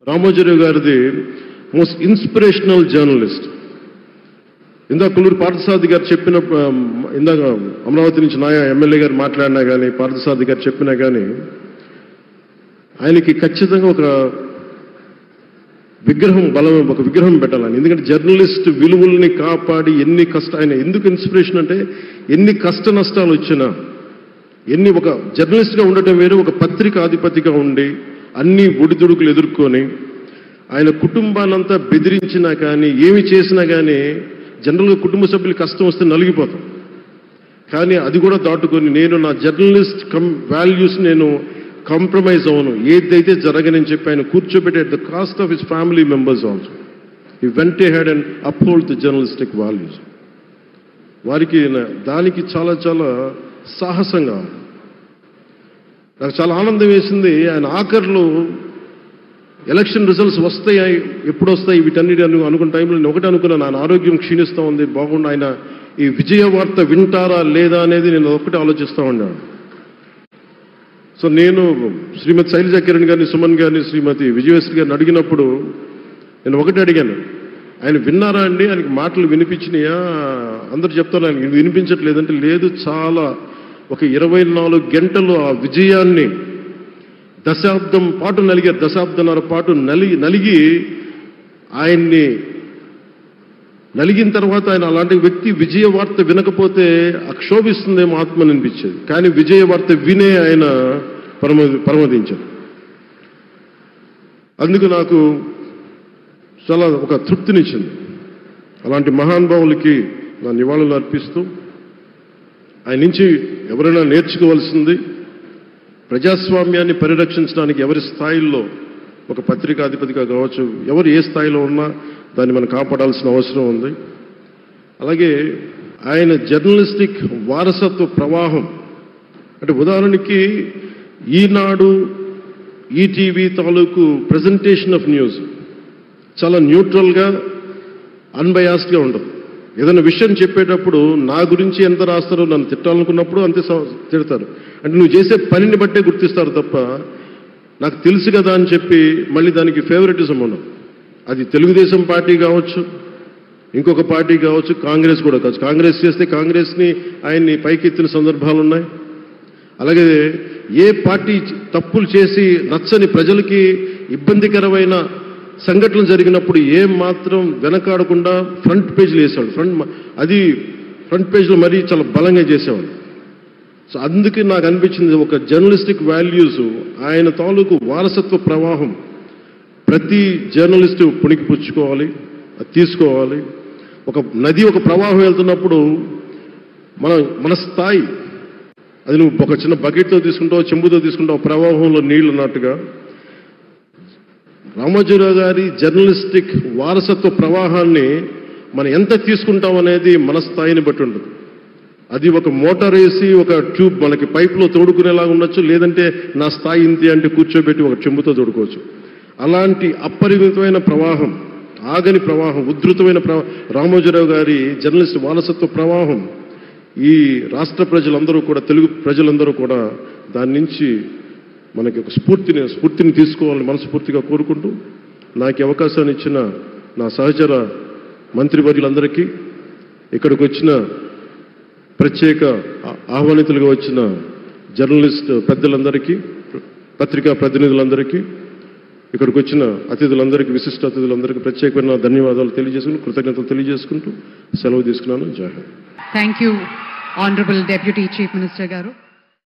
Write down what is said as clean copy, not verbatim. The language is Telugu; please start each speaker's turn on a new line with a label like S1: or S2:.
S1: రామోజీరావు గారిది మోస్ట్ ఇన్స్పిరేషనల్ జర్నలిస్ట్. ఇందాక కుల్లూరు పార్థసారథి గారు చెప్పిన, ఇందాక అమరావతి నుంచి నాయ ఎమ్మెల్యే గారు మాట్లాడినా కానీ, పార్థసారథి గారు చెప్పినా కానీ, ఆయనకి ఖచ్చితంగా ఒక విగ్రహం పెట్టాలని. ఎందుకంటే జర్నలిస్ట్ విలువల్ని కాపాడి ఆయన ఎందుకు ఇన్స్పిరేషన్ అంటే, ఎన్ని కష్ట నష్టాలు వచ్చినా, ఒక జర్నలిస్ట్గా ఉండటం వేరు, ఒక పత్రిక అధిపతిగా ఉండి అన్ని ఒడిదుడుకులు ఎదుర్కొని ఆయన కుటుంబాన్నంతా బెదిరించినా కానీ, ఏమి చేసినా కానీ, జనరల్గా కుటుంబ సభ్యులు కష్టం వస్తే నలిగిపోతాం. కానీ అది కూడా దాటుకొని నేను నా జర్నలిస్ట్ వాల్యూస్ నేను కాంప్రమైజ్ అవ్వను, ఏదైతే జరగనని చెప్పి ఆయన కూర్చోబెట్టి at the cost of his family members also he vent ahead and uphold the journalistic values. వారికి దానికి చాలా చాలా సాహసంగా, నాకు చాలా ఆనందం వేసింది. ఆయన ఆఖర్లో ఎలక్షన్ రిజల్ట్స్ వస్తాయి, ఎప్పుడు వస్తాయి, వీటన్నిటి అనుకున్న టైంలో నేను ఒకటి అనుకున్నాను, ఆయన ఆరోగ్యం క్షీణిస్తూ ఉంది, బాగుండు, ఆయన ఈ విజయ వార్త వింటారా లేదా అనేది నేను ఒకటి ఆలోచిస్తూ ఉన్నాను. సో నేను శ్రీమతి శైలజా కిరణ్ గారిని, సుమన్ గారిని, శ్రీమతి విజయశ్రీ గారిని అడిగినప్పుడు నేను ఒకటి అడిగాను, ఆయన విన్నారా అండి, ఆయనకి మాటలు వినిపించినాయా? అందరూ చెప్తారు ఆయనకి వినిపించట్లేదంటే, లేదు, చాలా ఒక 24 గంటలు ఆ విజయాన్ని దశాబ్దం పాటు నలిగారు, దశాబ్దన్నర పాటు నలిగి ఆయన్ని నలిగిన తర్వాత ఆయన అలాంటి వ్యక్తి విజయ వార్త వినకపోతే అక్షోభిస్తుందేమో ఆత్మని అనిపించేది. కానీ విజయ వార్త వినే ఆయన పరమదించారు. అందుకు నాకు చాలా ఒక తృప్తినిచ్చింది. అలాంటి మహానుభావులకి నా నివాళులు అర్పిస్తూ, ఆయన నుంచి ఎవరైనా నేర్చుకోవాల్సింది, ప్రజాస్వామ్యాన్ని పరిరక్షించడానికి ఎవరి స్థాయిల్లో, ఒక పత్రికాధిపతిగా కావచ్చు, ఎవరు ఏ స్థాయిలో ఉన్నా దాన్ని మనం కాపాడాల్సిన అవసరం ఉంది. అలాగే ఆయన జర్నలిస్టిక్ వారసత్వ ప్రవాహం అంటే, ఉదాహరణకి ఈనాడు, ఈటీవీ తాలూకు ప్రజెంటేషన్ ఆఫ్ న్యూస్ చాలా న్యూట్రల్గా, అన్బయాస్డ్గా ఉండదు. ఏదైనా విషయం చెప్పేటప్పుడు నా గురించి ఎంత రాస్తారో, నన్ను తిట్టాలనుకున్నప్పుడు అంతే తిడతారు. అంటే నువ్వు చేసే పనిని బట్టే గుర్తిస్తారు తప్ప, నాకు తెలుసు కదా అని చెప్పి మళ్ళీ దానికి ఫేవరెటిజం ఉండదు. అది తెలుగుదేశం పార్టీ కావచ్చు, ఇంకొక పార్టీ కావచ్చు, కాంగ్రెస్ కూడా కావచ్చు. కాంగ్రెస్ చేస్తే కాంగ్రెస్ని ఆయన్ని పైకెత్తిన సందర్భాలు ఉన్నాయి. అలాగే ఏ పార్టీ తప్పులు చేసి నచ్చని, ప్రజలకి ఇబ్బందికరమైన సంఘటనలు జరిగినప్పుడు ఏం మాత్రం వెనకాడకుండా ఫ్రంట్ పేజీలు వేసేవాడు. ఫ్రంట్ పేజ్లో మరీ చాలా బలంగా చేసేవాడు. సో అందుకే నాకు అనిపించింది, ఒక జర్నలిస్టిక్ వాల్యూస్, ఆయన తాలూకు వారసత్వ ప్రవాహం ప్రతి జర్నలిస్టు పుణికిపుచ్చుకోవాలి, అది తీసుకోవాలి. ఒక నది ఒక ప్రవాహం వెళ్తున్నప్పుడు మన స్థాయి, అది నువ్వు ఒక చిన్న బకెట్తో తీసుకుంటావు, చెంబుతో తీసుకుంటావు, ప్రవాహంలో నీళ్లు ఉన్నట్టుగా రామోజీరావు గారి జర్నలిస్టిక్ వారసత్వ ప్రవాహాన్ని మనం ఎంత తీసుకుంటాం అనేది మన స్థాయిని బట్టి ఉంటుంది. అది ఒక మోటార్ వేసి ఒక ట్యూబ్ మనకి పైప్లో తోడుకునేలాగా ఉండొచ్చు, లేదంటే నా స్థాయి ఇంతే అంటే కూర్చోబెట్టి ఒక చెంబుతో తోడుకోవచ్చు. అలాంటి అపరిమితమైన ప్రవాహం, ఆగని ప్రవాహం, ఉధృతమైన రామోజీరావు గారి జర్నలిస్ట్ వారసత్వ ప్రవాహం ఈ రాష్ట్ర ప్రజలందరూ కూడా, తెలుగు ప్రజలందరూ కూడా దాని నుంచి మనకి ఒక స్ఫూర్తిని తీసుకోవాలని మనస్ఫూర్తిగా కోరుకుంటూ, నాకు అవకాశాన్ని ఇచ్చిన నా సహచర మంత్రివర్యులందరికీ, ఇక్కడికి వచ్చిన ప్రత్యేక ఆహ్వానితులుగా వచ్చిన జర్నలిస్ట్ పెద్దలందరికీ, పత్రికా ప్రతినిధులందరికీ, ఇక్కడికి వచ్చిన అతిథులందరికీ, విశిష్ట అతిథులందరికీ ప్రత్యేకమైన ధన్యవాదాలు తెలియజేసుకుంటూ, కృతజ్ఞతలు తెలియజేసుకుంటూ సెలవు తీసుకున్నాను. జై Hind.
S2: Thank you honourable deputy chief minister గారు.